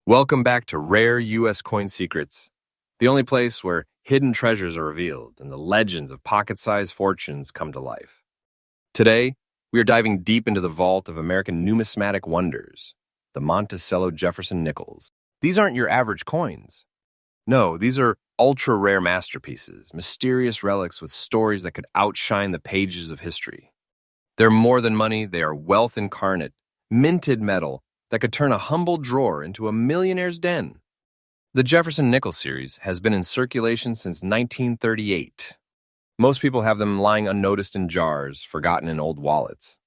Welcome back to Rare U.S. Coin Secrets, the only place where hidden treasures are revealed and the legends of pocket-sized fortunes come to life. Today, we are diving deep into the vault of American numismatic wonders, the Monticello Jefferson nickels. These aren't your average coins. No, these are ultra-rare masterpieces, mysterious relics with stories that could outshine the pages of history. They're more than money, they are wealth incarnate, minted metal, that could turn a humble drawer into a millionaire's den. The Jefferson nickel series has been in circulation since 1938. Most people have them lying unnoticed in jars, forgotten in old wallets.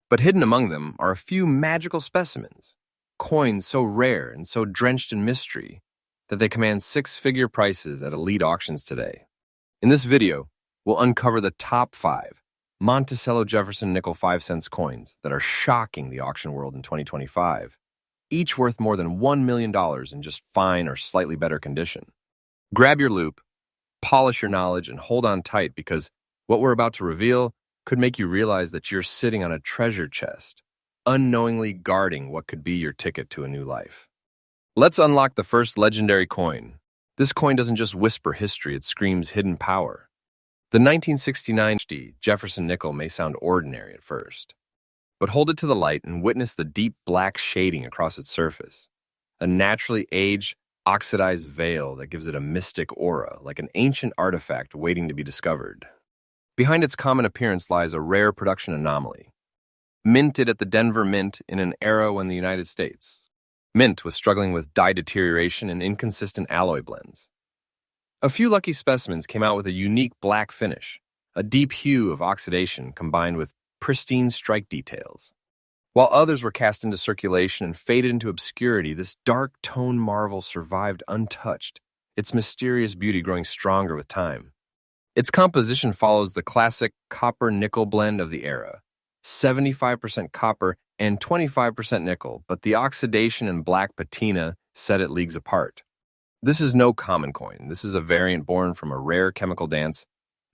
But hidden among them are a few magical specimens, coins so rare and so drenched in mystery that they command six-figure prices at elite auctions today. In this video, we'll uncover the top 5 Monticello Jefferson nickel 5-cent coins that are shocking the auction world in 2025, each worth more than $1 million in just fine or slightly better condition. Grab your loupe, polish your knowledge, and hold on tight because what we're about to reveal could make you realize that you're sitting on a treasure chest, unknowingly guarding what could be your ticket to a new life. Let's unlock the first legendary coin. This coin doesn't just whisper history, it screams hidden power. The 1969 Jefferson nickel may sound ordinary at first, but hold it to the light and witness the deep black shading across its surface, a naturally aged, oxidized veil that gives it a mystic aura, like an ancient artifact waiting to be discovered. Behind its common appearance lies a rare production anomaly. Minted at the Denver Mint in an era when the United States Mint was struggling with dye deterioration and inconsistent alloy blends. A few lucky specimens came out with a unique black finish, a deep hue of oxidation combined with pristine strike details. While others were cast into circulation and faded into obscurity, this dark tone marvel survived untouched, its mysterious beauty growing stronger with time. Its composition follows the classic copper-nickel blend of the era, 75% copper and 25% nickel, but the oxidation and black patina set it leagues apart. This is no common coin. This is a variant born from a rare chemical dance,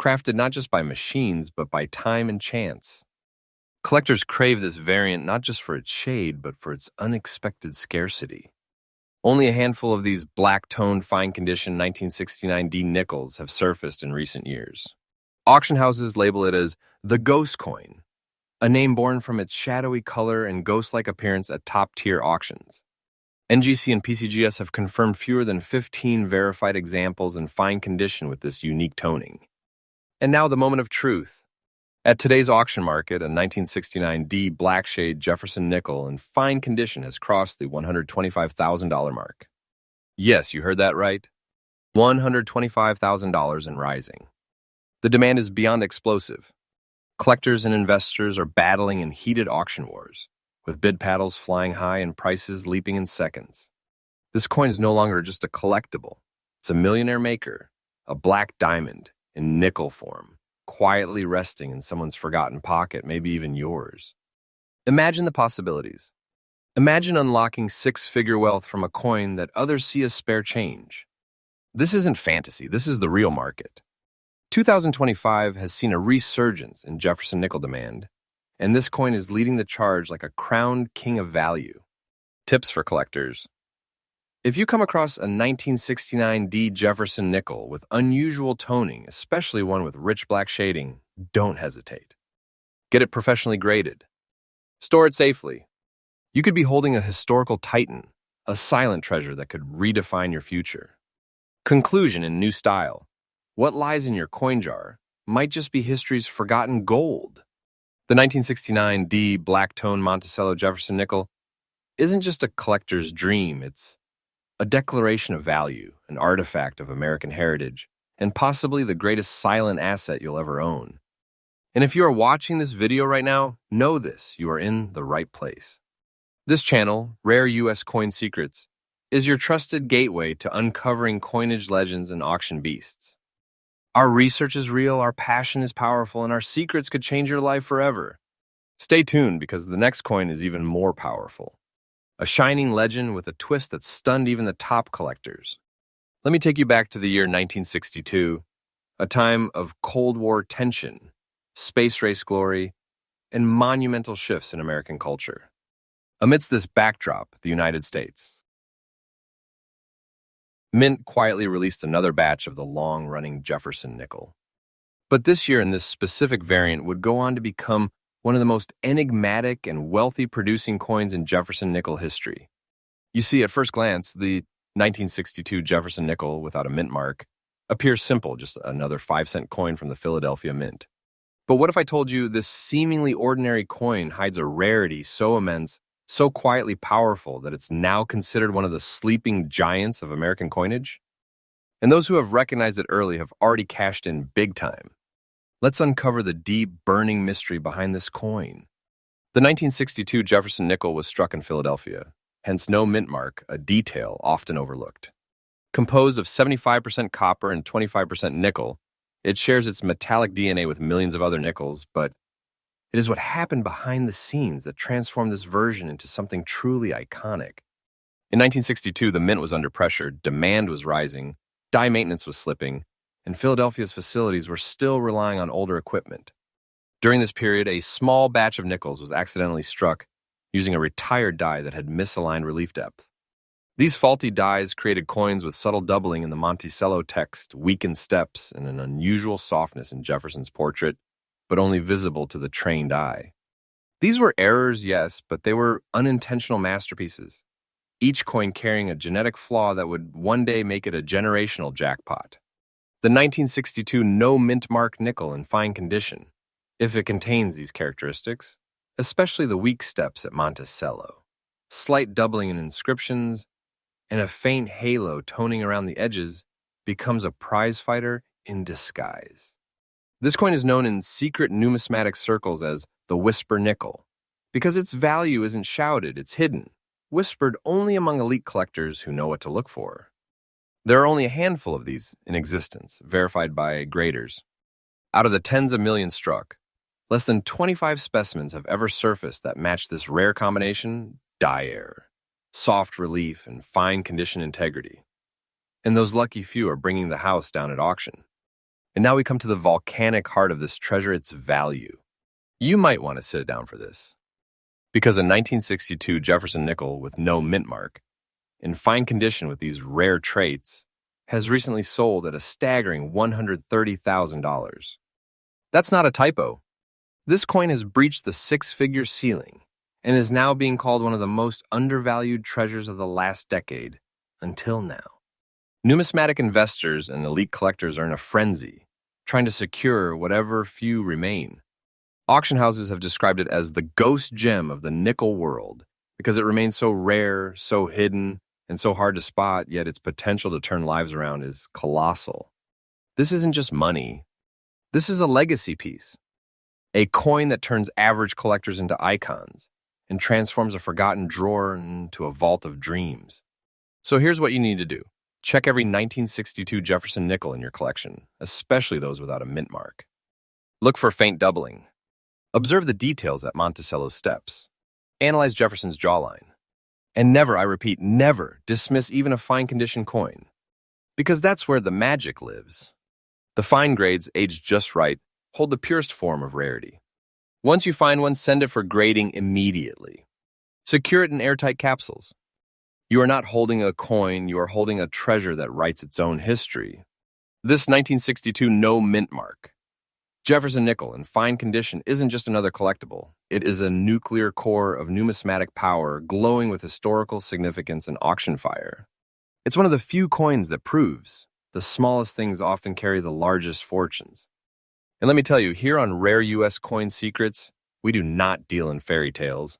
crafted not just by machines, but by time and chance. Collectors crave this variant not just for its shade, but for its unexpected scarcity. Only a handful of these black-toned, fine-condition 1969D nickels have surfaced in recent years. Auction houses label it as the ghost coin, a name born from its shadowy color and ghost-like appearance at top-tier auctions. NGC and PCGS have confirmed fewer than 15 verified examples in fine condition with this unique toning. And now the moment of truth. At today's auction market, a 1969D black shade Jefferson nickel in fine condition has crossed the $125,000 mark. Yes, you heard that right. $125,000 and rising. The demand is beyond explosive. Collectors and investors are battling in heated auction wars, with bid paddles flying high and prices leaping in seconds. This coin is no longer just a collectible. It's a millionaire maker, a black diamond in nickel form, quietly resting in someone's forgotten pocket, maybe even yours. Imagine the possibilities. Imagine unlocking six-figure wealth from a coin that others see as spare change. This isn't fantasy, this is the real market. 2025 has seen a resurgence in Jefferson nickel demand, and this coin is leading the charge like a crowned king of value. Tips for collectors. If you come across a 1969D Jefferson nickel with unusual toning, especially one with rich black shading, don't hesitate. Get it professionally graded. Store it safely. You could be holding a historical titan, a silent treasure that could redefine your future. Conclusion in new style. What lies in your coin jar might just be history's forgotten gold. The 1969D black-tone Monticello Jefferson nickel isn't just a collector's dream, it's a declaration of value, an artifact of American heritage, and possibly the greatest silent asset you'll ever own. And if you are watching this video right now, know this, you are in the right place. This channel, Rare U.S. Coin Secrets, is your trusted gateway to uncovering coinage legends and auction beasts. Our research is real, our passion is powerful, and our secrets could change your life forever. Stay tuned because the next coin is even more powerful. A shining legend with a twist that stunned even the top collectors. Let me take you back to the year 1962, a time of Cold War tension, space race glory, and monumental shifts in American culture. Amidst this backdrop, the United States. Mint quietly released another batch of the long-running Jefferson nickel. But this year, in this specific variant, would go on to become one of the most enigmatic and wealthy producing coins in Jefferson nickel history. You see, at first glance, the 1962 Jefferson nickel without a mint mark appears simple, just another 5-cent coin from the Philadelphia Mint. But what if I told you this seemingly ordinary coin hides a rarity so immense, so quietly powerful that it's now considered one of the sleeping giants of American coinage? And those who have recognized it early have already cashed in big time. Let's uncover the deep, burning mystery behind this coin. The 1962 Jefferson nickel was struck in Philadelphia, hence no mint mark, a detail often overlooked. Composed of 75% copper and 25% nickel, it shares its metallic DNA with millions of other nickels, but it is what happened behind the scenes that transformed this version into something truly iconic. In 1962, the mint was under pressure, demand was rising, die maintenance was slipping, and Philadelphia's facilities were still relying on older equipment. During this period, a small batch of nickels was accidentally struck using a retired die that had misaligned relief depth. These faulty dies created coins with subtle doubling in the Monticello text, weakened steps, and an unusual softness in Jefferson's portrait, but only visible to the trained eye. These were errors, yes, but they were unintentional masterpieces, each coin carrying a genetic flaw that would one day make it a generational jackpot. The 1962 no mint mark nickel in fine condition, if it contains these characteristics, especially the weak steps at Monticello, slight doubling in inscriptions, and a faint halo toning around the edges, becomes a prizefighter in disguise. This coin is known in secret numismatic circles as the whisper nickel, because its value isn't shouted, it's hidden, whispered only among elite collectors who know what to look for. There are only a handful of these in existence, verified by graders. Out of the tens of millions struck, less than 25 specimens have ever surfaced that match this rare combination: die error, soft relief, and fine condition integrity. And those lucky few are bringing the house down at auction. And now we come to the volcanic heart of this treasure, its value. You might want to sit down for this, because a 1962 Jefferson nickel with no mint mark, in fine condition with these rare traits, has recently sold at a staggering $130,000. That's not a typo. This coin has breached the six-figure ceiling and is now being called one of the most undervalued treasures of the last decade, until now. Numismatic investors and elite collectors are in a frenzy, trying to secure whatever few remain. Auction houses have described it as the ghost gem of the nickel world because it remains so rare, so hidden, and so hard to spot, yet its potential to turn lives around is colossal. This isn't just money. This is a legacy piece. A coin that turns average collectors into icons and transforms a forgotten drawer into a vault of dreams. So here's what you need to do. Check every 1962 Jefferson nickel in your collection, especially those without a mint mark. Look for faint doubling. Observe the details at Monticello's steps. Analyze Jefferson's jawline. And never, I repeat, never dismiss even a fine condition coin, because that's where the magic lives. The fine grades, aged just right, hold the purest form of rarity. Once you find one, send it for grading immediately. Secure it in airtight capsules. You are not holding a coin, you are holding a treasure that writes its own history. This 1962 no mint mark, Jefferson nickel in fine condition, isn't just another collectible. It is a nuclear core of numismatic power glowing with historical significance and auction fire. It's one of the few coins that proves the smallest things often carry the largest fortunes. And let me tell you, here on Rare U.S. Coin Secrets, we do not deal in fairy tales.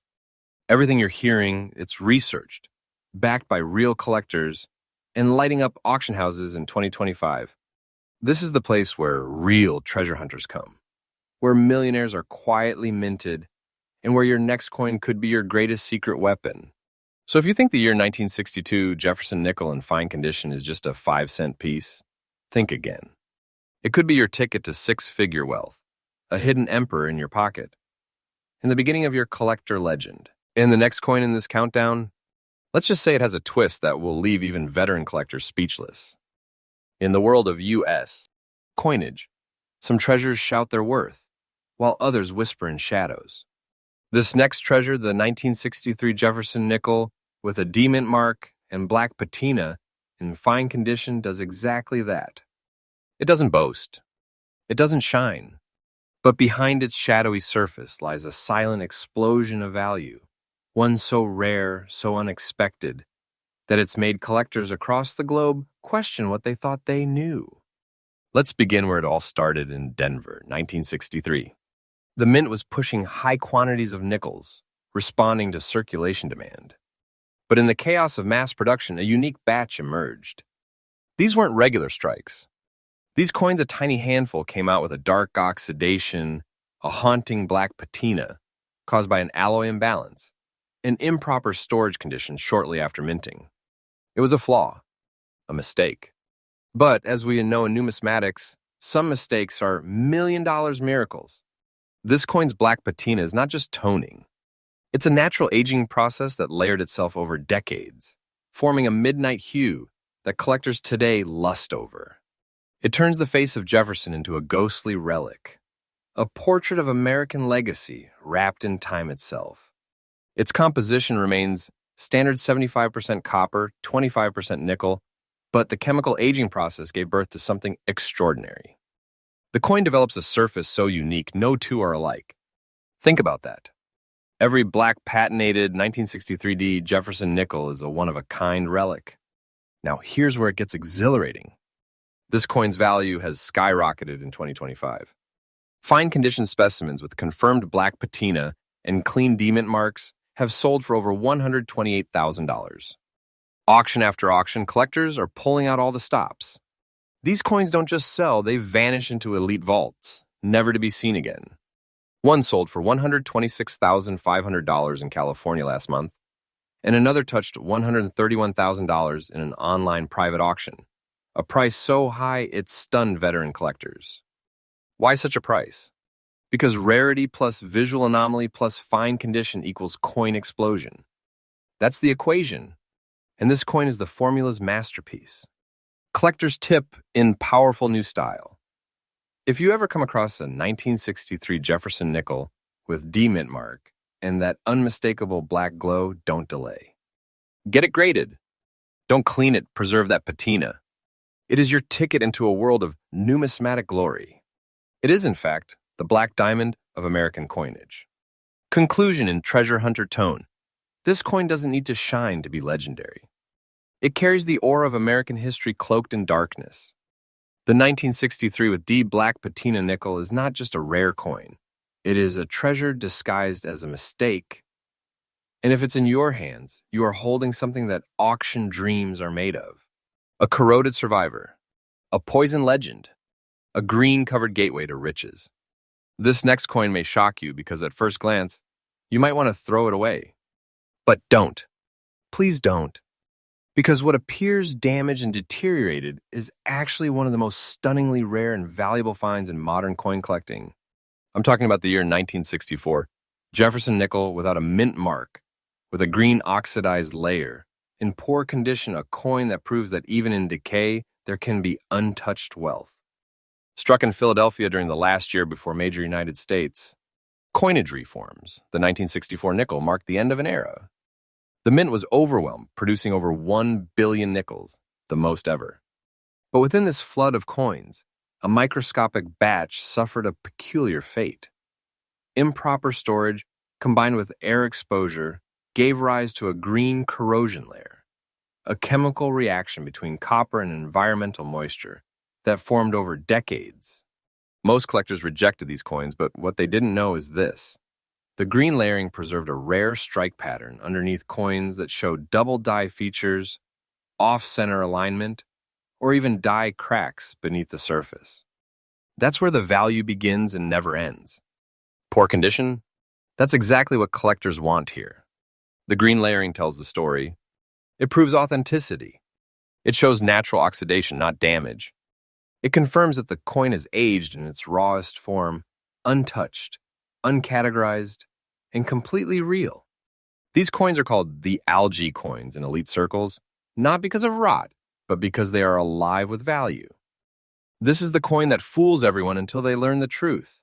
Everything you're hearing, it's researched, backed by real collectors, and lighting up auction houses in 2025. This is the place where real treasure hunters come, where millionaires are quietly minted, and where your next coin could be your greatest secret weapon. So if you think the year 1962 Jefferson nickel in fine condition is just a 5-cent piece, think again. It could be your ticket to six-figure wealth, a hidden emperor in your pocket, and the beginning of your collector legend. And the next coin in this countdown, let's just say it has a twist that will leave even veteran collectors speechless. In the world of U.S. coinage, some treasures shout their worth, while others whisper in shadows. This next treasure, the 1963 Jefferson nickel with a D-mint mark and black patina, in fine condition does exactly that. It doesn't boast. It doesn't shine. But behind its shadowy surface lies a silent explosion of value, one so rare, so unexpected, that it's made collectors across the globe question what they thought they knew. Let's begin where it all started in Denver, 1963. The mint was pushing high quantities of nickels, responding to circulation demand. But in the chaos of mass production, a unique batch emerged. These weren't regular strikes. These coins, a tiny handful, came out with a dark oxidation, a haunting black patina caused by an alloy imbalance, an improper storage condition shortly after minting. It was a flaw, a mistake. But, as we know in numismatics, some mistakes are million-dollar miracles. This coin's black patina is not just toning. It's a natural aging process that layered itself over decades, forming a midnight hue that collectors today lust over. It turns the face of Jefferson into a ghostly relic, a portrait of American legacy wrapped in time itself. Its composition remains standard 75% copper, 25% nickel, but the chemical aging process gave birth to something extraordinary. The coin develops a surface so unique, no two are alike. Think about that. Every black patinated 1963D Jefferson nickel is a one-of-a-kind relic. Now here's where it gets exhilarating. This coin's value has skyrocketed in 2025. Fine condition specimens with confirmed black patina and clean demint marks have sold for over $128,000. Auction after auction, collectors are pulling out all the stops. These coins don't just sell, they vanish into elite vaults, never to be seen again. One sold for $126,500 in California last month, and another touched $131,000 in an online private auction, a price so high it stunned veteran collectors. Why such a price? Because rarity plus visual anomaly plus fine condition equals coin explosion. That's the equation, and this coin is the formula's masterpiece. Collector's tip in powerful new style. If you ever come across a 1963 Jefferson nickel with D-mint mark and that unmistakable black glow, don't delay. Get it graded. Don't clean it, preserve that patina. It is your ticket into a world of numismatic glory. It is, in fact, the black diamond of American coinage. Conclusion in treasure hunter tone. This coin doesn't need to shine to be legendary. It carries the aura of American history cloaked in darkness. The 1963 with D black patina nickel is not just a rare coin. It is a treasure disguised as a mistake. And if it's in your hands, you are holding something that auction dreams are made of. A corroded survivor. A poison legend. A green-covered gateway to riches. This next coin may shock you because at first glance, you might want to throw it away. But don't. Please don't. Because what appears damaged and deteriorated is actually one of the most stunningly rare and valuable finds in modern coin collecting. I'm talking about the year 1964. Jefferson nickel without a mint mark, with a green oxidized layer. In poor condition, a coin that proves that even in decay, there can be untouched wealth. Struck in Philadelphia during the last year before major United States coinage reforms, the 1964 nickel marked the end of an era. The mint was overwhelmed, producing over 1 billion nickels, the most ever. But within this flood of coins, a microscopic batch suffered a peculiar fate. Improper storage, combined with air exposure, gave rise to a green corrosion layer, a chemical reaction between copper and environmental moisture that formed over decades. Most collectors rejected these coins, but what they didn't know is this. The green layering preserved a rare strike pattern underneath coins that showed double die features, off-center alignment, or even die cracks beneath the surface. That's where the value begins and never ends. Poor condition? That's exactly what collectors want here. The green layering tells the story. It proves authenticity. It shows natural oxidation, not damage. It confirms that the coin is aged in its rawest form, untouched, uncategorized, and completely real. These coins are called the algae coins in elite circles, not because of rot, but because they are alive with value. This is the coin that fools everyone until they learn the truth.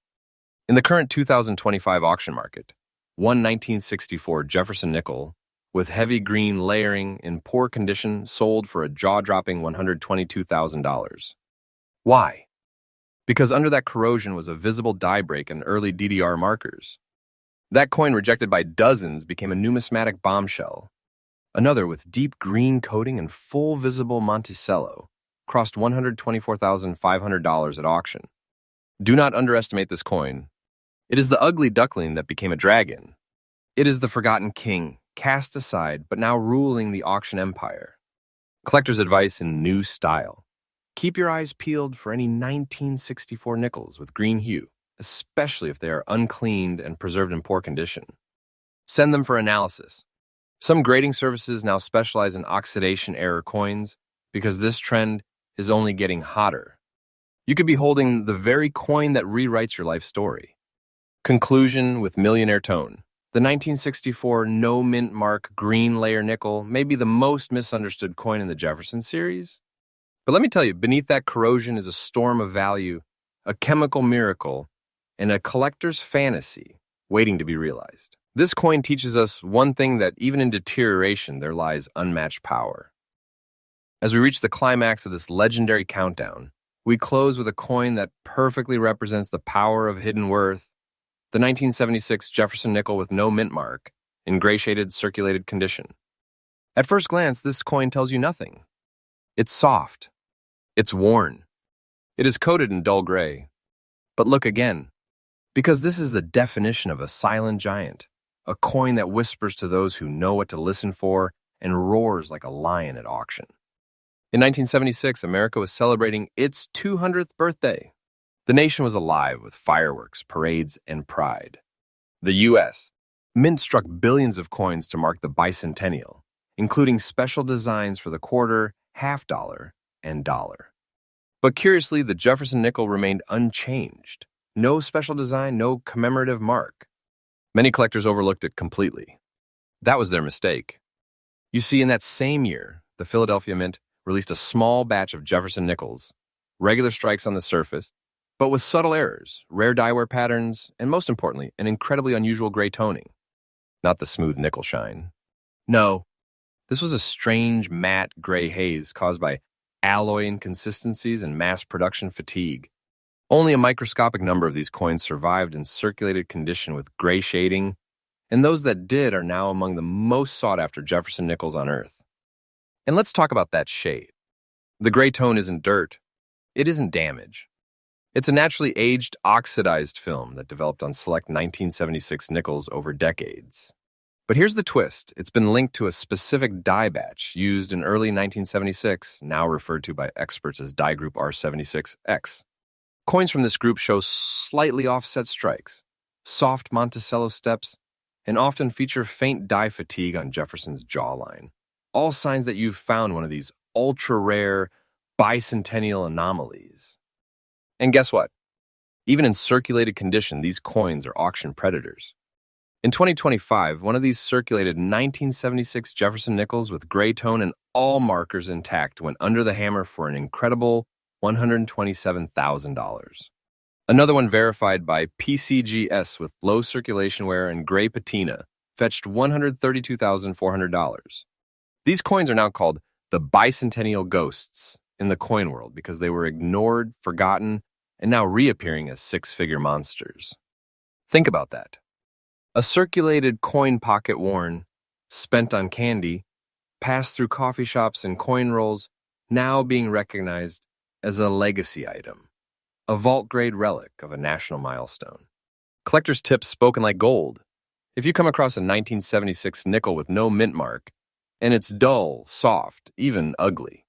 In the current 2025 auction market, one 1964 Jefferson nickel with heavy green layering in poor condition, sold for a jaw-dropping $122,000. Why? Because under that corrosion was a visible die break and early DDR markers. That coin, rejected by dozens, became a numismatic bombshell. Another with deep green coating and full visible Monticello crossed $124,500 at auction. Do not underestimate this coin. It is the ugly duckling that became a dragon. It is the forgotten king, cast aside but now ruling the auction empire. Collector's advice in new style. Keep your eyes peeled for any 1964 nickels with green hue, especially if they are uncleaned and preserved in poor condition. Send them for analysis. Some grading services now specialize in oxidation error coins because this trend is only getting hotter. You could be holding the very coin that rewrites your life story. Conclusion with millionaire tone. The 1964 no mint mark green layer nickel may be the most misunderstood coin in the Jefferson series. But let me tell you, beneath that corrosion is a storm of value, a chemical miracle, and a collector's fantasy waiting to be realized. This coin teaches us one thing, that even in deterioration there lies unmatched power. As we reach the climax of this legendary countdown, we close with a coin that perfectly represents the power of hidden worth, the 1976 Jefferson nickel with no mint mark, in gray-shaded circulated condition. At first glance, this coin tells you nothing. It's soft. It's worn. It is coated in dull gray. But look again, because this is the definition of a silent giant, a coin that whispers to those who know what to listen for and roars like a lion at auction. In 1976, America was celebrating its 200th birthday. The nation was alive with fireworks, parades, and pride. The U.S. Mint struck billions of coins to mark the bicentennial, including special designs for the quarter, half dollar, and dollar. But curiously, the Jefferson nickel remained unchanged. No special design, no commemorative mark. Many collectors overlooked it completely. That was their mistake. You see, in that same year, the Philadelphia Mint released a small batch of Jefferson nickels, regular strikes on the surface, but with subtle errors, rare dyewear patterns, and most importantly, an incredibly unusual gray toning. Not the smooth nickel shine. No, this was a strange matte gray haze caused by alloy inconsistencies and mass production fatigue. Only a microscopic number of these coins survived in circulated condition with gray shading, and those that did are now among the most sought-after Jefferson nickels on Earth. And let's talk about that shade. The gray tone isn't dirt. It isn't damage. It's a naturally aged, oxidized film that developed on select 1976 nickels over decades. But here's the twist. It's been linked to a specific dye batch used in early 1976, now referred to by experts as dye group R76X. Coins from this group show slightly offset strikes, soft Monticello steps, and often feature faint dye fatigue on Jefferson's jawline. All signs that you've found one of these ultra-rare bicentennial anomalies. And guess what? Even in circulated condition, these coins are auction predators. In 2025, one of these circulated 1976 Jefferson nickels with gray tone and all markers intact went under the hammer for an incredible $127,000. Another one verified by PCGS with low circulation wear and gray patina fetched $132,400. These coins are now called the bicentennial ghosts in the coin world because they were ignored, forgotten, and now reappearing as six-figure monsters. Think about that. A circulated coin pocket worn, spent on candy, passed through coffee shops and coin rolls, now being recognized as a legacy item, a vault-grade relic of a national milestone. Collector's tips spoken like gold. If you come across a 1976 nickel with no mint mark, and it's dull, soft, even ugly,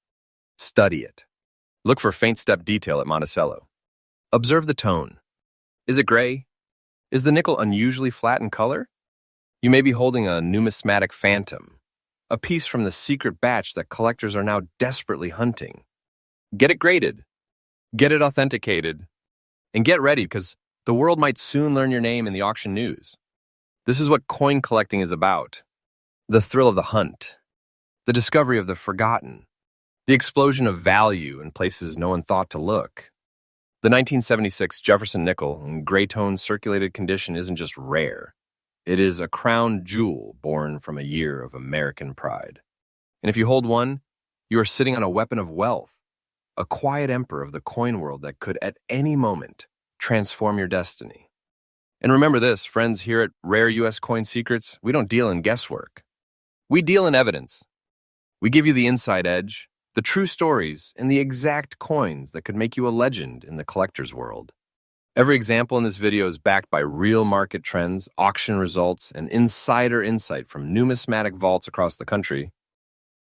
study it. Look for faint step detail at Monticello. Observe the tone. Is it gray? Is the nickel unusually flat in color? You may be holding a numismatic phantom, a piece from the secret batch that collectors are now desperately hunting. Get it graded, get it authenticated, and get ready because the world might soon learn your name in the auction news. This is what coin collecting is about. The thrill of the hunt, the discovery of the forgotten, the explosion of value in places no one thought to look. The 1976 Jefferson nickel in gray tone circulated condition isn't just rare, It is a crown jewel born from a year of American pride. And if you hold one, you are sitting on a weapon of wealth, a quiet emperor of the coin world that could at any moment transform your destiny. And remember this, friends, here at Rare U.S. Coin Secrets, we don't deal in guesswork. We deal in evidence. We give you the inside edge, the true stories, and the exact coins that could make you a legend in the collector's world. Every example in this video is backed by real market trends, auction results, and insider insight from numismatic vaults across the country.